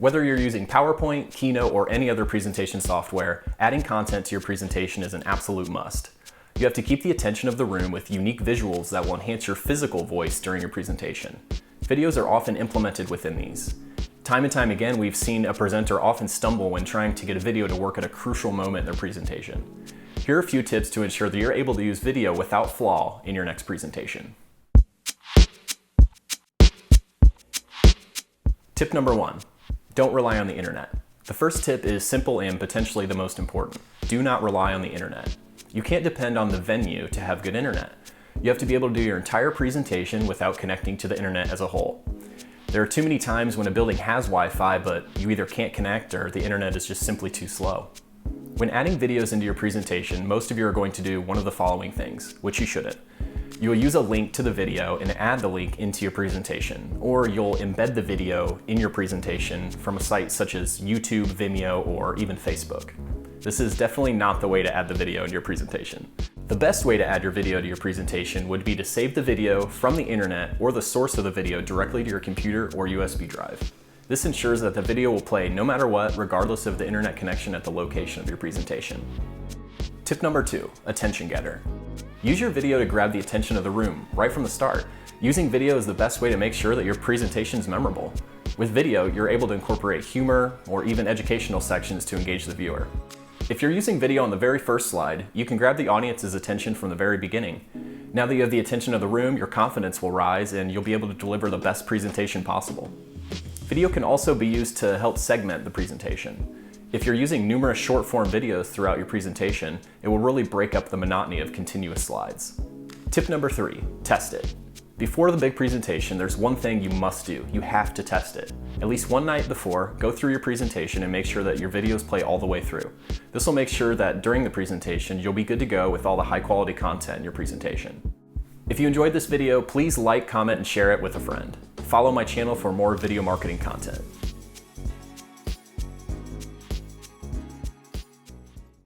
Whether you're using PowerPoint, Keynote, or any other presentation software, adding content to your presentation is an absolute must. You have to keep the attention of the room with unique visuals that will enhance your physical voice during your presentation. Videos are often implemented within these. Time and time again, we've seen a presenter often stumble when trying to get a video to work at a crucial moment in their presentation. Here are a few tips to ensure that you're able to use video without flaw in your next presentation. Tip number 1, don't rely on the internet. The first tip is simple and potentially the most important. Do not rely on the internet. You can't depend on the venue to have good internet. You have to be able to do your entire presentation without connecting to the internet as a whole. There are too many times when a building has Wi-Fi, but you either can't connect or the internet is just simply too slow. When adding videos into your presentation, most of you are going to do one of the following things, which you shouldn't. You will use a link to the video and add the link into your presentation, or you'll embed the video in your presentation from a site such as YouTube, Vimeo, or even Facebook. This is definitely not the way to add the video in your presentation. The best way to add your video to your presentation would be to save the video from the internet or the source of the video directly to your computer or USB drive. This ensures that the video will play no matter what, regardless of the internet connection at the location of your presentation. Tip number 2, attention getter. Use your video to grab the attention of the room right from the start. Using video is the best way to make sure that your presentation is memorable. With video, you're able to incorporate humor or even educational sections to engage the viewer. If you're using video on the very first slide, you can grab the audience's attention from the very beginning. Now that you have the attention of the room, your confidence will rise and you'll be able to deliver the best presentation possible. Video can also be used to help segment the presentation. If you're using numerous short-form videos throughout your presentation, it will really break up the monotony of continuous slides. Tip number 3, test it. Before the big presentation, there's one thing you must do. You have to test it. At least one night before, go through your presentation and make sure that your videos play all the way through. This will make sure that during the presentation, you'll be good to go with all the high-quality content in your presentation. If you enjoyed this video, please like, comment, and share it with a friend. Follow my channel for more video marketing content.